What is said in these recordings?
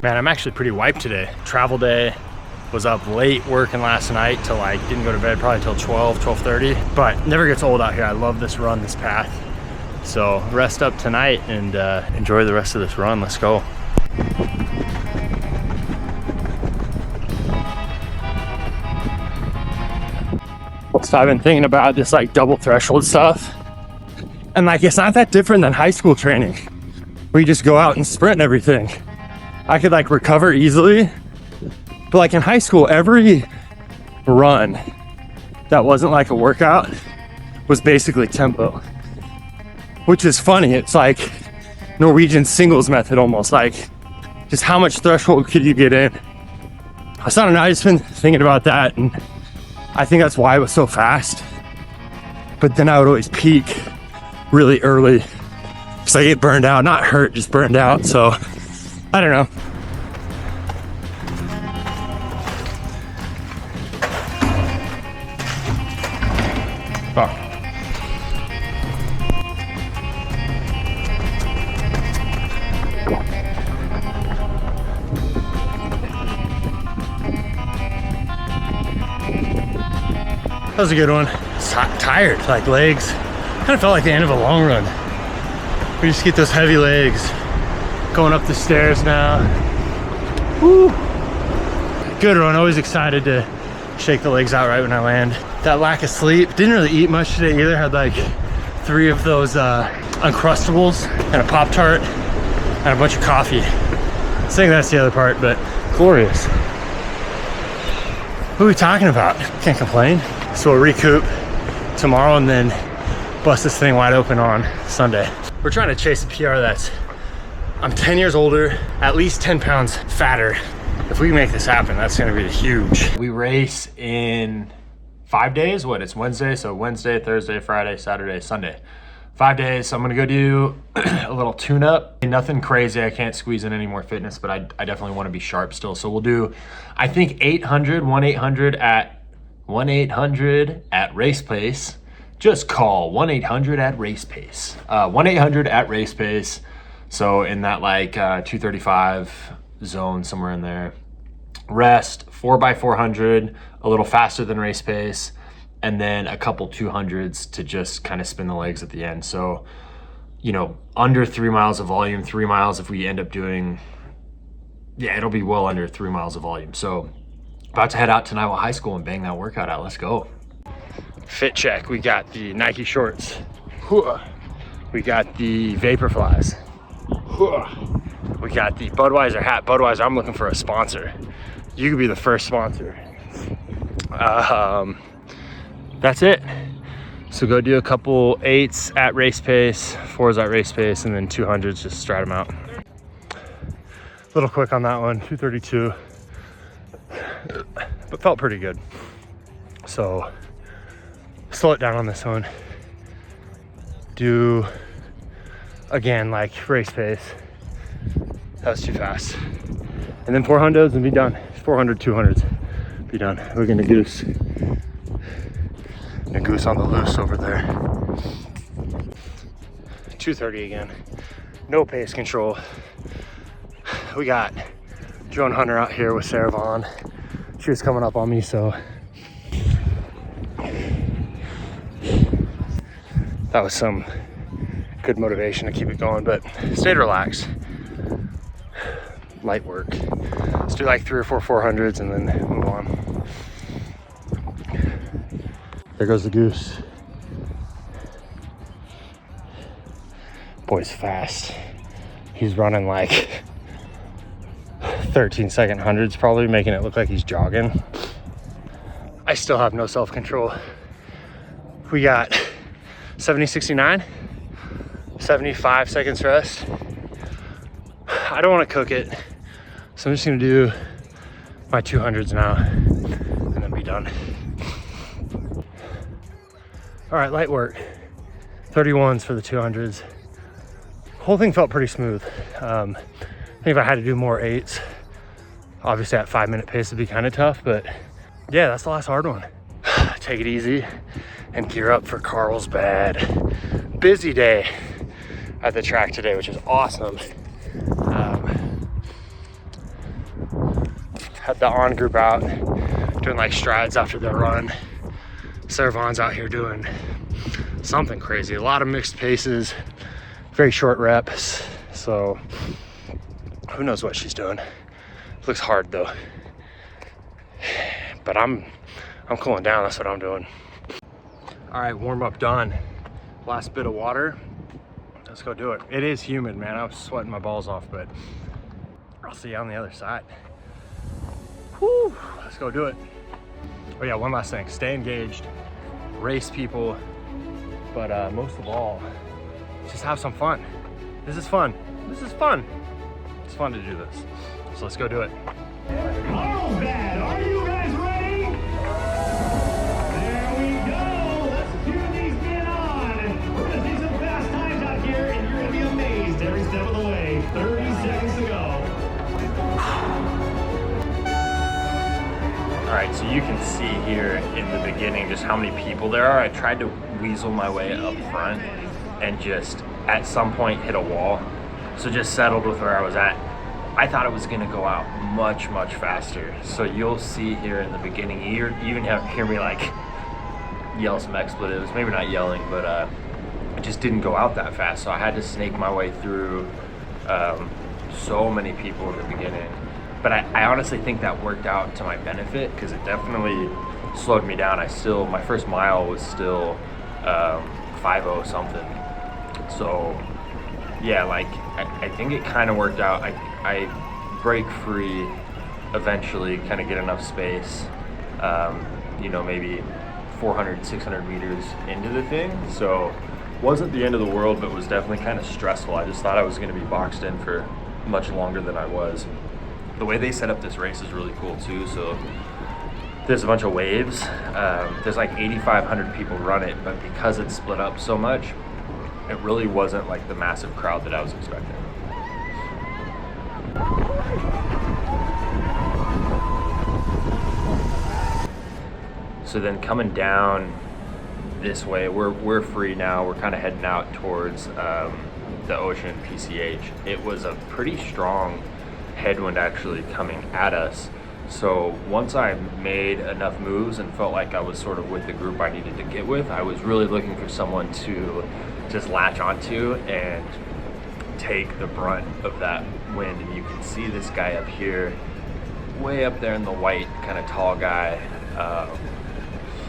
Man, I'm actually pretty wiped today. Travel day, was up late working last night till like didn't go to bed probably till 12:30, but never gets old out here. I love this run, this path. So rest up tonight and enjoy the rest of this run. Let's go. So I've been thinking about this like double threshold stuff, and like it's not that different than high school training where you just go out and sprint and everything. I could like recover easily, but like in high school, every run that wasn't like a workout was basically tempo, which is funny. It's like Norwegian singles method almost, like just how much threshold could you get in? So I don't know, I just been thinking about that, and I think that's why it was so fast. But then I would always peak really early because I get burned out, not hurt, just burned out. So I don't know. Oh. That was a good one. Tired, like legs. Kind of felt like the end of a long run. We just get those heavy legs. Going up the stairs now. Woo! Good run, always excited to shake the legs out right when I land. That lack of sleep, didn't really eat much today either. Had like 3 of those Uncrustables and a Pop-Tart and a bunch of coffee. I think that's the other part, but glorious. What are we talking about? Can't complain. So we'll recoup tomorrow and then bust this thing wide open on Sunday. We're trying to chase a PR that's, I'm 10 years older, at least 10 pounds fatter. If we can make this happen, that's gonna be huge. We race in 5 days. What, it's Wednesday, so Wednesday, Thursday, Friday, Saturday, Sunday. 5 days, so I'm gonna go do a little tune-up. Nothing crazy, I can't squeeze in any more fitness, but I definitely wanna be sharp still. So we'll do, I think 800, 1-800 at race pace. Just call 1-800 at race pace. 1-800 at race pace. So in that like 235 zone, somewhere in there. Rest, 4x400, a little faster than race pace, and then a couple 200s to just kind of spin the legs at the end. So, you know, under 3 miles of volume, 3 miles if we end up doing, yeah, it'll be well under 3 miles of volume. So about to head out to Iowa High School and bang that workout out. Let's go. Fit check, we got the Nike shorts. We got the Vaporflies. We got the Budweiser hat. Budweiser, I'm looking for a sponsor. You could be the first sponsor. That's it. So go do a couple 8s at race pace, 4s at race pace, and then 200s, just stride them out. A little quick on that one, 232, but felt pretty good. So slow it down on this one. Do, again, like race pace. That was too fast. And then 400s and be done. 400, 200s, be done. We're gonna goose. A goose on the loose over there. 230 again. No pace control. We got Joan Hunter out here with Sarah Vaughn. She was coming up on me, so that was some good motivation to keep it going, but stayed relaxed. Light work. Let's do like 3 or 4 400s and then move on. There goes the goose. Boy's fast. He's running like 13-second hundreds, probably making it look like he's jogging. I still have no self-control. We got 70, 69, 75 seconds rest. I don't want to cook it, so I'm just gonna do my 200s now and then be done. All right, light work. 31s for the 200s. Whole thing felt pretty smooth. I think if I had to do more 8s, obviously at 5-minute pace would be kind of tough, but yeah, that's the last hard one. Take it easy and gear up for Carlsbad. Busy day at the track today, which is awesome. had the on group out doing like strides after their run. Sarah Vaughn's out here doing something crazy. A lot of mixed paces, very short reps. So who knows what she's doing. Looks hard though. But I'm cooling down, that's what I'm doing. All right, warm up done. Last bit of water. Let's go do it. It is humid, man. I was sweating my balls off, but I'll see you on the other side. Whew, let's go do it. Oh yeah, one last thing. Stay engaged, race people, but most of all, just have some fun. This is fun. This is fun. It's fun to do this. So let's go do it. Carlsbad, are you guys ready? There we go. Let's cue these men on. We're gonna see some fast times out here, and you're gonna be amazed every step of the way. 30 seconds to go. All right, so you can see here in the beginning just how many people there are. I tried to weasel my way up front and just at some point hit a wall. So just settled with where I was at. I thought it was gonna go out much, much faster. So you'll see here in the beginning, you even hear me like yell some expletives, maybe not yelling, but it just didn't go out that fast. So I had to snake my way through so many people in the beginning. But I honestly think that worked out to my benefit because it definitely slowed me down. My first mile was still 5:0 something. So yeah, like I think it kind of worked out. I break free eventually, kind of get enough space, you know, maybe 400, 600 meters into the thing. So wasn't the end of the world, but was definitely kind of stressful. I just thought I was going to be boxed in for much longer than I was. The way they set up this race is really cool too. So there's a bunch of waves. There's like 8,500 people run it, but because it's split up so much, it really wasn't like the massive crowd that I was expecting. So then coming down this way, we're free now. We're kind of heading out towards the ocean, PCH. It was a pretty strong headwind actually coming at us. So once I made enough moves and felt like I was sort of with the group I needed to get with, I was really looking for someone to just latch onto and take the brunt of that wind. And you can see this guy up here, way up there in the white, kind of tall guy.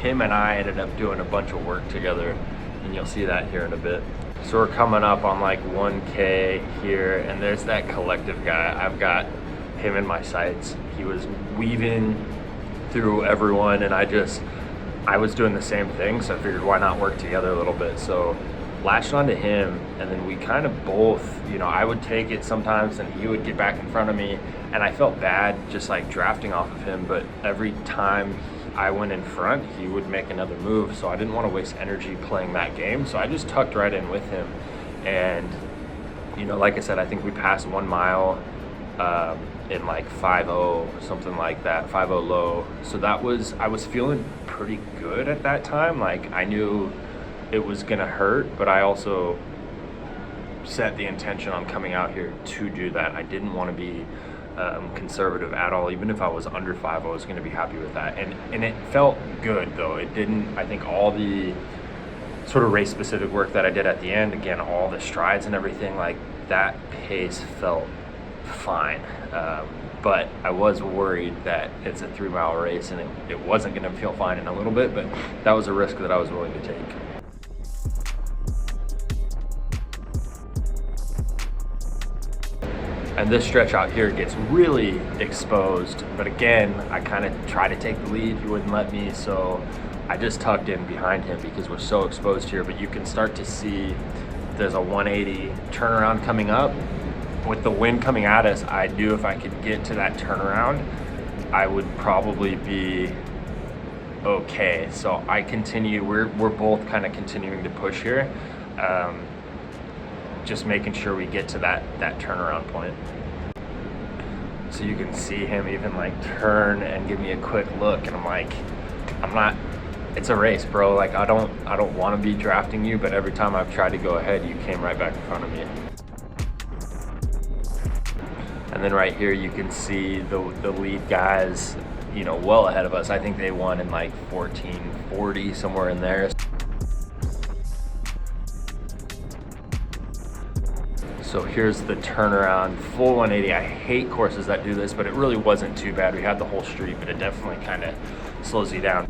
Him and I ended up doing a bunch of work together, and you'll see that here in a bit. So we're coming up on like 1K here, and there's that collective guy. I've got him in my sights. He was weaving through everyone, and I was doing the same thing, so I figured why not work together a little bit. So latched onto him, and then we kind of both, you know, I would take it sometimes and he would get back in front of me, and I felt bad just like drafting off of him, but every time I went in front, he would make another move, so I didn't want to waste energy playing that game, so I just tucked right in with him. And you know, like I said, I think we passed 1 mile in like 5:0, something like that, 5:0 low. So I was feeling pretty good at that time. Like I knew it was gonna hurt, but I also set the intention on coming out here to do that. I didn't want to be conservative at all. Even if I was under 5, I was going to be happy with that, and it felt good though. It didn't, I think all the sort of race specific work that I did at the end, again, all the strides and everything, like that pace felt fine, but I was worried that it's a 3-mile race and it wasn't going to feel fine in a little bit, but that was a risk that I was willing to take. And this stretch out here gets really exposed, but again, I kind of try to take the lead. He wouldn't let me, so I just tucked in behind him because we're so exposed here. But you can start to see there's a 180 turnaround coming up. With the wind coming at us, I knew if I could get to that turnaround, I would probably be okay. So I continue, we're both kind of continuing to push here. Just making sure we get to that turnaround point. So you can see him even like turn and give me a quick look, and I'm like, it's a race, bro. Like I don't want to be drafting you, but every time I've tried to go ahead, you came right back in front of me. And And then right here you can see the lead guys, you know, well ahead of us. I think they won in like 14:40, somewhere in there. So here's the turnaround, full 180. I hate courses that do this, but it really wasn't too bad. We had the whole street, but it definitely kind of slows you down.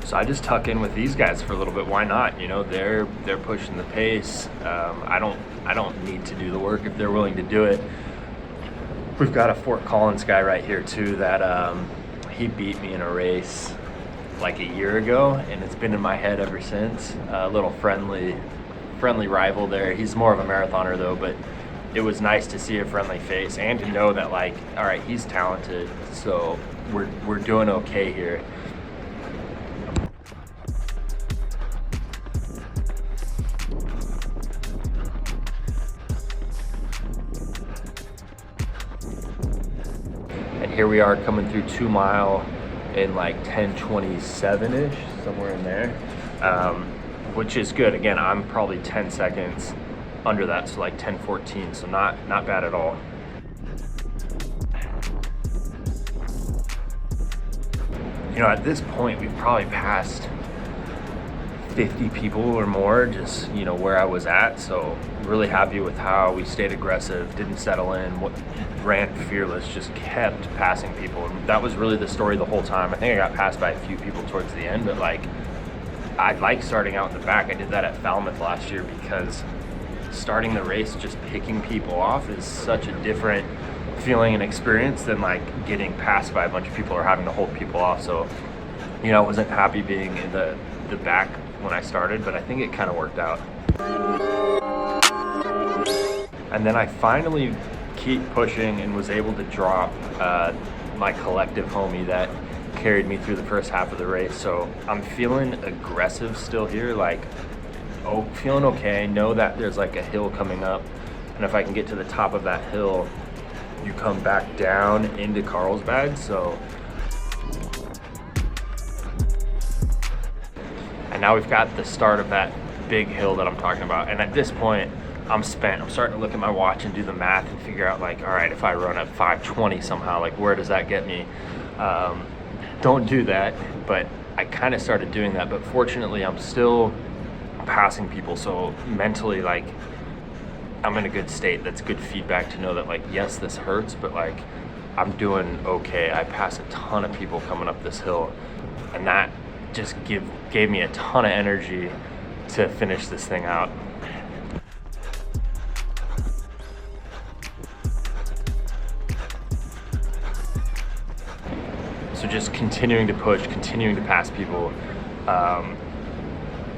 So I just tuck in with these guys for a little bit. Why not? You know, they're pushing the pace. I don't need to do the work if they're willing to do it. We've got a Fort Collins guy right here too that he beat me in a race like a year ago, and it's been in my head ever since. A little friendly rival there. He's more of a marathoner though, but it was nice to see a friendly face and to know that, like, all right, he's talented, so we're doing okay here. And here we are coming through 2 mile in like 10:27-ish, somewhere in there, which is good. Again, I'm probably 10 seconds under that, so like 10:14, so not bad at all. You know, at this point we've probably passed 50 people or more, just, you know, where I was at. So really happy with how we stayed aggressive, didn't settle in, ran fearless, just kept passing people. And that was really the story the whole time. I think I got passed by a few people towards the end, but like, I like starting out in the back. I did that at Falmouth last year because starting the race just picking people off is such a different feeling and experience than like getting passed by a bunch of people or having to hold people off. So, you know, I wasn't happy being in the back when I started, but I think it kind of worked out. And then I finally keep pushing and was able to drop my collective homie that carried me through the first half of the race. So I'm feeling aggressive still here, like, oh, feeling okay. Know that there's like a hill coming up, and if I can get to the top of that hill, you come back down into Carlsbad. So, and now we've got the start of that big hill that I'm talking about. And at this point, I'm spent. I'm starting to look at my watch and do the math and figure out, like, all right, if I run at 5:20 somehow, like, where does that get me? Don't do that, but I kind of started doing that. But fortunately, I'm still passing people, so mentally, like, I'm in a good state. That's good feedback to know that, like, yes, this hurts, but like, I'm doing okay. I passed a ton of people coming up this hill, and that just gave me a ton of energy to finish this thing out. So just continuing to push, continuing to pass people,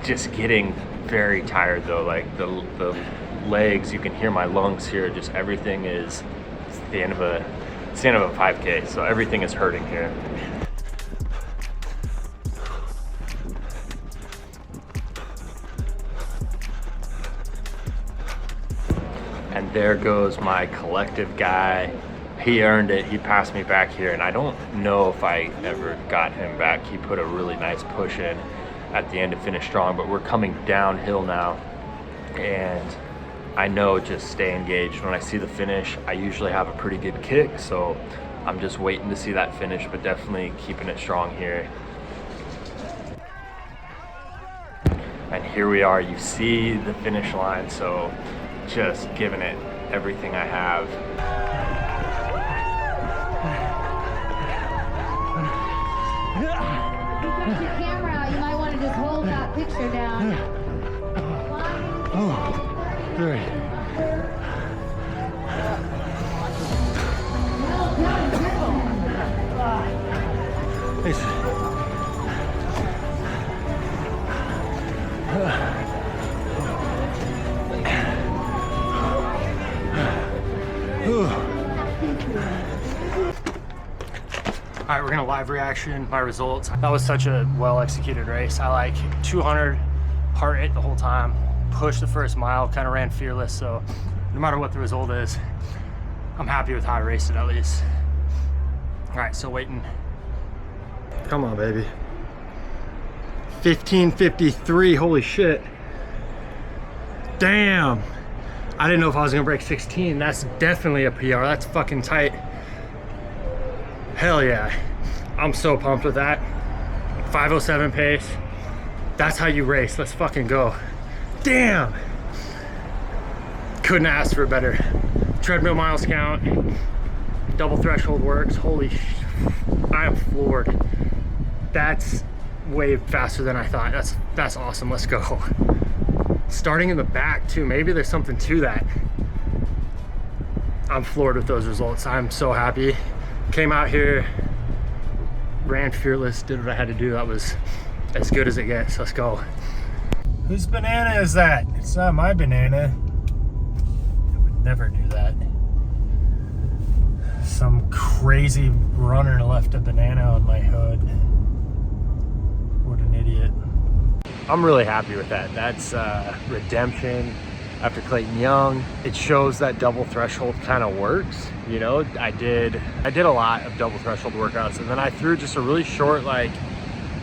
just getting very tired though. Like the legs, you can hear my lungs here. Just everything is, it's the end of a 5K, so everything is hurting here. And there goes my collective guy. He earned it. He passed me back here, and I don't know if I ever got him back. He put a really nice push in at the end to finish strong, but we're coming downhill now, and I know just stay engaged. When I see the finish, I usually have a pretty good kick, so I'm just waiting to see that finish, but definitely keeping it strong here. And here we are. You see the finish line, so just giving it everything I have. You've got your camera out. You might want to just hold that picture down. 1, 2, 3. All right, we're gonna live reaction my results. That was such a well executed race. I like 200 heart rate the whole time, pushed the first mile, kind of ran fearless. So no matter what the result is, I'm happy with how I raced it at least. All right, so waiting. Come on, baby. 15:53, holy shit. Damn. I didn't know if I was gonna break 16. That's definitely a PR. That's fucking tight. Hell yeah. I'm so pumped with that. 5:07 pace. That's how you race. Let's fucking go. Damn. Couldn't ask for a better. Treadmill miles count. Double threshold works. Holy sh. I am floored. That's way faster than I thought. That's awesome. Let's go. Starting in the back too. Maybe there's something to that. I'm floored with those results. I'm so happy. Came out here, ran fearless, did what I had to do. That was as good as it gets. Let's go. Whose banana is that? It's not my banana. I would never do that. Some crazy runner left a banana on my hood. What an idiot. I'm really happy with that. That's redemption after Clayton Young. It shows that double threshold kind of works. You know, I did a lot of double threshold workouts, and then I threw just a really short, like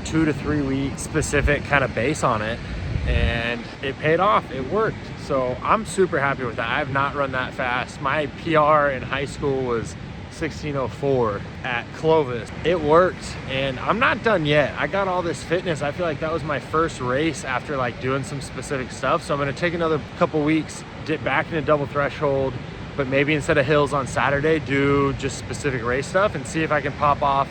2 to 3 week specific kind of base on it, and it paid off. It worked. So I'm super happy with that. I have not run that fast. My PR in high school was 16:04 at Clovis. It worked, and I'm not done yet. I got all this fitness. I feel like that was my first race after like doing some specific stuff. So I'm gonna take another couple weeks, dip back into double threshold, but maybe instead of hills on Saturday, do just specific race stuff and see if I can pop off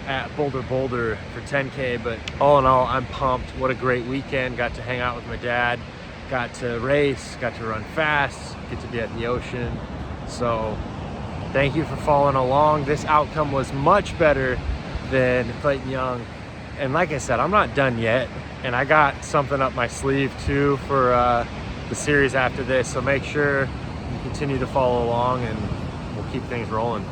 at Boulder for 10K. But all in all, I'm pumped. What a great weekend. Got to hang out with my dad, got to race, got to run fast, get to be at the ocean. So thank you for following along. This outcome was much better than Clayton Young. And like I said, I'm not done yet. And I got something up my sleeve too for the series after this. So make sure you continue to follow along, and we'll keep things rolling.